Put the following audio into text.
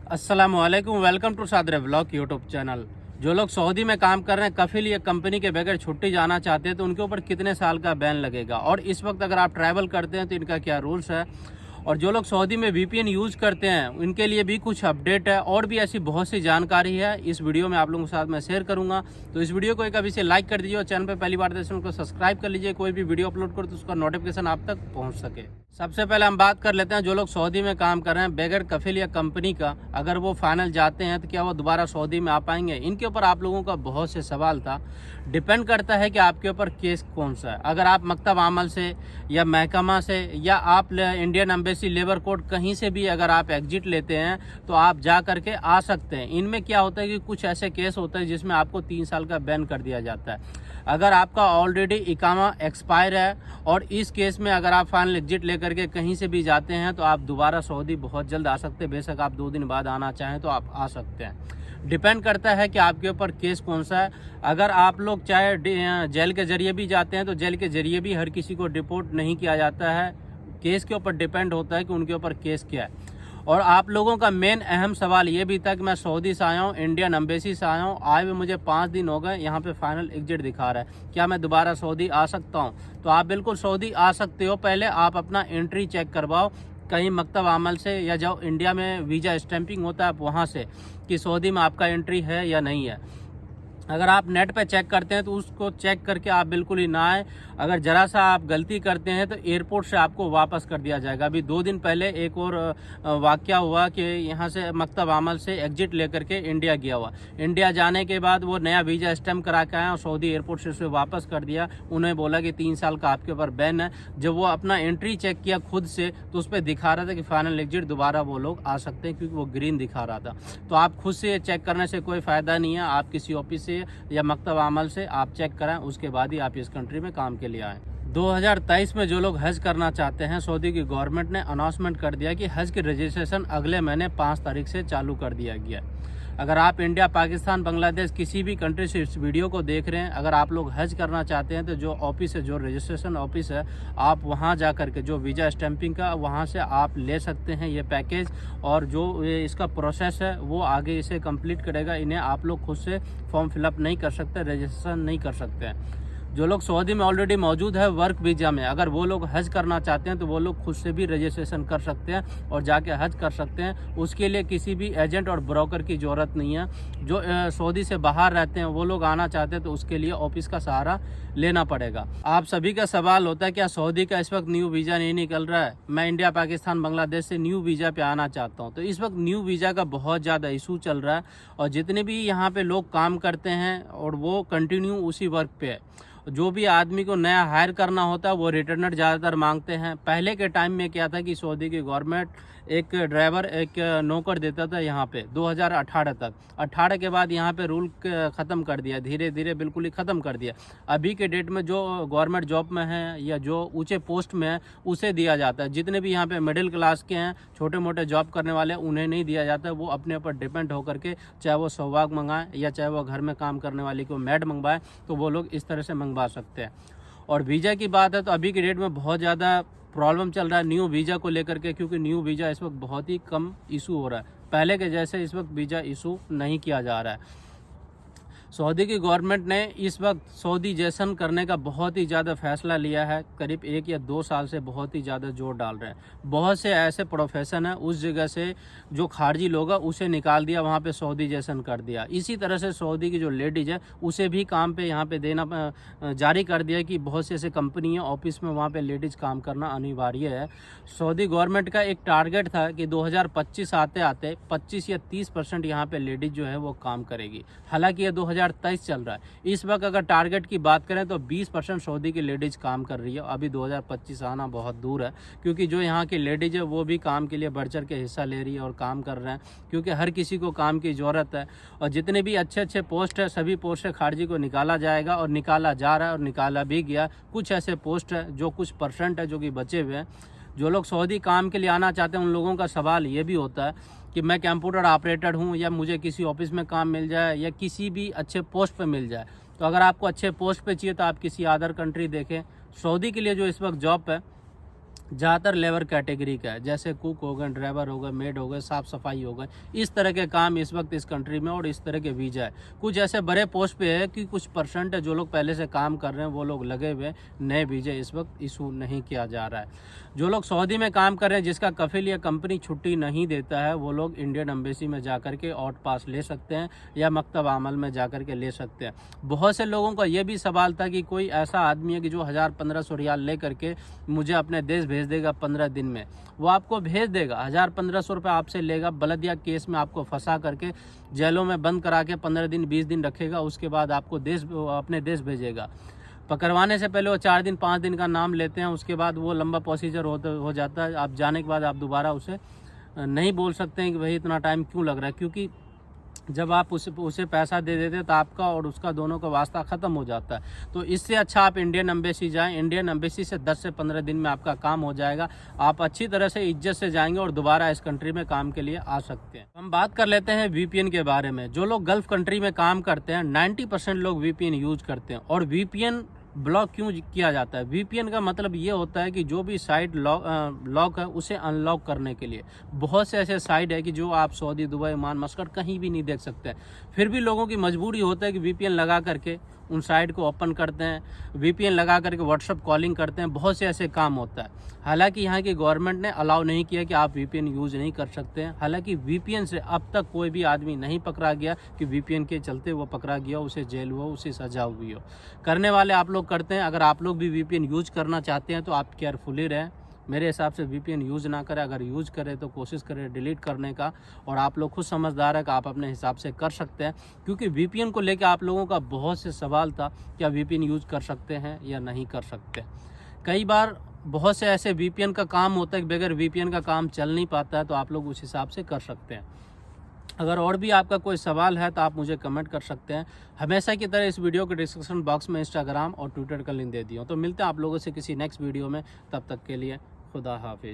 अस्सलामुअलैकुम, welcome to सादर vlog YouTube channel. जो लोग सऊदी में काम कर रहे हैं, कफिल या कंपनी के बगैर छुट्टी जाना चाहते हैं तो उनके ऊपर कितने साल का बैन लगेगा, और इस वक्त अगर आप ट्रैवल करते हैं तो इनका क्या रूल्स है, और जो लोग सऊदी में वीपीएन यूज़ करते हैं उनके लिए भी कुछ अपडेट है, और भी ऐसी बहुत सी जानकारी है इस वीडियो में आप लोगों के साथ मैं शेयर करूंगा। तो इस वीडियो को एक अभी से लाइक कर दीजिए और चैनल पर पहली बार चैनल को सब्सक्राइब कर लीजिए। कोई भी वीडियो अपलोड करो तो उसका नोटिफिकेशन आप तक पहुँच सके। सबसे पहले हम बात कर लेते हैं जो लोग सऊदी में काम कर रहे हैं बगैर कफिल या कंपनी का, अगर वो फाइनल जाते हैं तो क्या वो दोबारा सऊदी में आ पाएंगे। इनके ऊपर आप लोगों का बहुत से सवाल था। डिपेंड करता है कि आपके ऊपर केस कौन सा है। अगर आप मकतब आमल से या महकमा से या आप इंडियन एम्बेसी लेबर कोड कहीं से भी अगर आप एग्जिट लेते हैं तो आप जा करके आ सकते हैं। इनमें क्या होता है कि कुछ ऐसे केस होते हैं जिसमें आपको 3 साल का बैन कर दिया जाता है। अगर आपका ऑलरेडी इकामा एक्सपायर है और इस केस में अगर आप फाइनल एग्जिट लेकर के कहीं से भी जाते हैं तो आप दोबारा सऊदी बहुत जल्द आ सकते हैं। बेशक आप 2 दिन बाद आना चाहें तो आप आ सकते हैं। डिपेंड करता है कि आपके ऊपर केस कौन सा है। अगर आप लोग चाहे जेल के जरिए भी जाते हैं तो जेल के जरिए भी हर किसी को डिपोर्ट नहीं किया जाता है। केस के ऊपर डिपेंड होता है कि उनके ऊपर केस क्या है। और आप लोगों का मेन अहम सवाल ये भी था कि मैं सऊदी से आया हूँ, इंडियन एम्बेसी से आया हूँ, आए हुए मुझे 5 दिन हो गए, यहाँ पे फाइनल एग्जिट दिखा रहा है, क्या मैं दोबारा सऊदी आ सकता हूँ। तो आप बिल्कुल सऊदी आ सकते हो। पहले आप अपना एंट्री चेक करवाओ कहीं मकतब आमल से, या जो इंडिया में वीज़ा स्टैंपिंग होता है आप वहाँ से, कि सऊदी में आपका एंट्री है या नहीं है। अगर आप नेट पे चेक करते हैं तो उसको चेक करके आप बिल्कुल ही ना आए। अगर ज़रा सा आप गलती करते हैं तो एयरपोर्ट से आपको वापस कर दिया जाएगा। अभी 2 दिन पहले एक और वाक़या हुआ कि यहाँ से मकतब आमल से एग्जिट लेकर के इंडिया गया हुआ। इंडिया जाने के बाद वो नया वीज़ा स्टैम्प करा के आया और सऊदी एयरपोर्ट से उसे वापस कर दिया। उन्हें बोला कि 3 साल का आपके ऊपर बैन है। जब वो अपना एंट्री चेक किया खुद से तो उस पर दिखा रहा था कि फाइनल एग्जिट दोबारा वो लोग आ सकते हैं, क्योंकि वो ग्रीन दिखा रहा था। तो आप खुद से चेक करने से कोई फ़ायदा नहीं है। आप किसी ऑफिस से या मकतब आमल से आप चेक कराएं, उसके बाद ही आप इस कंट्री में काम के लिए आएँ। 2023 में जो लोग हज करना चाहते हैं, सऊदी की गवर्नमेंट ने अनाउंसमेंट कर दिया कि हज की रजिस्ट्रेशन अगले महीने 5 तारीख से चालू कर दिया गया। अगर आप इंडिया, पाकिस्तान, बांग्लादेश किसी भी कंट्री से इस वीडियो को देख रहे हैं, अगर आप लोग हज करना चाहते हैं तो जो ऑफिस है, जो रजिस्ट्रेशन ऑफिस है, आप वहां जा कर के जो वीज़ा स्टैंपिंग का वहां से आप ले सकते हैं ये पैकेज। और जो इसका प्रोसेस है वो आगे इसे कंप्लीट करेगा। इन्हें आप लोग खुद से फॉर्म फिलअप नहीं कर सकते, रजिस्ट्रेशन नहीं कर सकते हैं। जो लोग सऊदी में ऑलरेडी मौजूद है वर्क वीज़ा में, अगर वो लोग हज करना चाहते हैं तो वो लोग खुद से भी रजिस्ट्रेशन कर सकते हैं और जाके हज कर सकते हैं। उसके लिए किसी भी एजेंट और ब्रोकर की ज़रूरत नहीं है। जो सऊदी से बाहर रहते हैं वो लोग आना चाहते हैं तो उसके लिए ऑफिस का सहारा लेना पड़ेगा। आप सभी का सवाल होता है क्या सऊदी का इस वक्त न्यू वीज़ा नहीं निकल रहा है, मैं इंडिया, पाकिस्तान, बांग्लादेश से न्यू वीज़ा पे आना चाहता हूँ। तो इस वक्त न्यू वीज़ा का बहुत ज़्यादा इशू चल रहा है, और जितने भी यहाँ पे लोग काम करते हैं और वो कंटिन्यू उसी वर्क पे है। जो भी आदमी को नया हायर करना होता है वो रिटर्नर ज़्यादातर मांगते हैं। पहले के टाइम में क्या था कि सऊदी की गवर्नमेंट एक ड्राइवर, एक नौकर देता था यहाँ पे 2018 तक। 18 के बाद यहाँ पे रूल ख़त्म कर दिया, धीरे धीरे बिल्कुल ही ख़त्म कर दिया। अभी के डेट में जो गवर्नमेंट जॉब में है या जो ऊँचे पोस्ट में है उसे दिया जाता है। जितने भी यहाँ पे मिडिल क्लास के हैं, छोटे मोटे जॉब करने वाले, उन्हें नहीं दिया जाता। वो अपने ऊपर डिपेंड होकर के, चाहे वो सौवाग मंगाएं या चाहे वो घर में काम करने वाली को मेड मंगवाए, तो वो लोग इस तरह से मंगवा सकते हैं। और वीज़ा की बात है तो अभी के डेट में बहुत ज़्यादा प्रॉब्लम चल रहा है न्यू वीज़ा को लेकर के, क्योंकि न्यू वीज़ा इस वक्त बहुत ही कम इशू हो रहा है। पहले के जैसे इस वक्त वीज़ा इशू नहीं किया जा रहा है। सऊदी की गवर्नमेंट ने इस वक्त सऊदीजेशन करने का बहुत ही ज़्यादा फैसला लिया है। करीब 1 या 2 साल से बहुत ही ज़्यादा जोर डाल रहे हैं। बहुत से ऐसे प्रोफेशन है उस जगह से जो खारजी लोग है उसे निकाल दिया, वहाँ पे सऊदीजेशन कर दिया। इसी तरह से सऊदी की जो लेडीज़ है उसे भी काम पे यहाँ पे देना जारी कर दिया कि बहुत से ऐसे कंपनी है, ऑफिस में वहाँ पे लेडीज़ काम करना अनिवार्य है। सऊदी गवर्नमेंट का एक टारगेट था कि 2025 आते आते 25 या 30% यहाँ पे लेडीज़ जो है वो काम करेगी। हालांकि ये 2023 चल रहा है। इस वक्त अगर टारगेट की बात करें तो 20% सऊदी की लेडीज़ काम कर रही है। अभी 2025 आना बहुत दूर है, क्योंकि जो यहाँ की लेडीज़ है वो भी काम के लिए बढ़ चढ़ के हिस्सा ले रही है और काम कर रहे हैं, क्योंकि हर किसी को काम की ज़रूरत है। और जितने भी अच्छे अच्छे पोस्ट है सभी पोस्ट से खारजी को निकाला जाएगा, और निकाला जा रहा है और निकाला भी गया। कुछ ऐसे पोस्ट है जो कुछ % है जो कि बचे हुए हैं। जो लोग सऊदी काम के लिए आना चाहते हैं उन लोगों का सवाल ये भी होता है कि मैं कंप्यूटर ऑपरेटर हूं, या मुझे किसी ऑफिस में काम मिल जाए या किसी भी अच्छे पोस्ट पे मिल जाए। तो अगर आपको अच्छे पोस्ट पे चाहिए तो आप किसी अदर कंट्री देखें। सऊदी के लिए जो इस वक्त जॉब है ज़्यादातर लेबर कैटेगरी का है, जैसे कुक हो गए, ड्राइवर हो गए, मेड हो गए, साफ़ सफाई हो गए, इस तरह के काम इस वक्त इस कंट्री में और इस तरह के वीज़ा है। कुछ ऐसे बड़े पोस्ट पे है कि कुछ परसेंट है जो लोग पहले से काम कर रहे हैं वो लोग लगे हुए, नए वीज़े इस वक्त इशू नहीं किया जा रहा है। जो लोग सऊदी में काम कर रहे हैं जिसका कफिल या कंपनी छुट्टी नहीं देता है वो लोग इंडियन एम्बेसी में जा कर के आउट पास ले सकते हैं या मकतब अमल में जा कर के ले सकते हैं। बहुत से लोगों का ये भी सवाल था कि कोई ऐसा आदमी है कि जो 1000-1500 रियाल ले करके मुझे अपने देश भेज देगा 15 दिन में। वो आपको भेज देगा, 1000-1500 रुपये आपसे लेगा, बलदिया केस में आपको फंसा करके जेलों में बंद करा के 15 दिन 20 दिन रखेगा, उसके बाद आपको अपने देश भेजेगा। पकड़वाने से पहले वो 4 दिन 5 दिन का नाम लेते हैं, उसके बाद वो लंबा प्रोसीजर हो जाता है। आप जाने के बाद आप दोबारा उसे नहीं बोल सकते हैं कि भाई इतना टाइम क्यों लग रहा है, क्योंकि जब आप उसे पैसा दे देते तो आपका और उसका दोनों का वास्ता ख़त्म हो जाता है। तो इससे अच्छा आप इंडियन एम्बेसी जाएं। इंडियन एम्बेसी से 10 से 15 दिन में आपका काम हो जाएगा। आप अच्छी तरह से इज्जत से जाएंगे और दोबारा इस कंट्री में काम के लिए आ सकते हैं। हम बात कर लेते हैं वीपीएन के बारे में। जो लोग गल्फ़ कंट्री में काम करते हैं 90% लोग वीपीएन यूज करते हैं। और वीपीएन ब्लॉक क्यों किया जाता है? वीपीएन का मतलब ये होता है कि जो भी साइट लॉक है उसे अनलॉक करने के लिए। बहुत से ऐसे साइट है कि जो आप सऊदी, दुबई, ओमान, मस्कट कहीं भी नहीं देख सकते हैं। फिर भी लोगों की मजबूरी होता है कि वीपीएन लगा करके उन साइट को ओपन करते हैं, वीपीएन लगा करके व्हाट्सएप कॉलिंग करते हैं, बहुत से ऐसे काम होता है। हालांकि यहाँ की गवर्नमेंट ने अलाउ नहीं किया कि आप वीपीएन यूज़ नहीं कर सकते हैं। हालांकि वीपीएन से अब तक कोई भी आदमी नहीं पकड़ा गया कि वीपीएन के चलते वो पकड़ा गया, उसे जेल हुआ, उसे सजा हुई हो। करने वाले आप लोग करते हैं। अगर आप लोग भी वीपीएन यूज करना चाहते हैं तो आप केयरफुली रहें। मेरे हिसाब से वीपीएन यूज़ ना करें, अगर यूज़ करें तो कोशिश करें डिलीट करने का। और आप लोग खुद समझदार है कि आप अपने हिसाब से कर सकते हैं, क्योंकि वीपीएन को लेकर आप लोगों का बहुत से सवाल था, क्या वीपीएन यूज़ कर सकते हैं या नहीं कर सकते। कई बार बहुत से ऐसे वीपीएन का काम होता है कि बगैर वीपीएन का काम चल नहीं पाता है, तो आप लोग उस हिसाब से कर सकते हैं। अगर और भी आपका कोई सवाल है तो आप मुझे कमेंट कर सकते हैं। हमेशा की तरह इस वीडियो के डिस्क्रिप्शन बॉक्स में इंस्टाग्राम और ट्विटर का लिंक दे दिया हूँ। तो मिलते हैं आप लोगों से किसी नेक्स्ट वीडियो में, तब तक के लिए खुदा हाफिज़।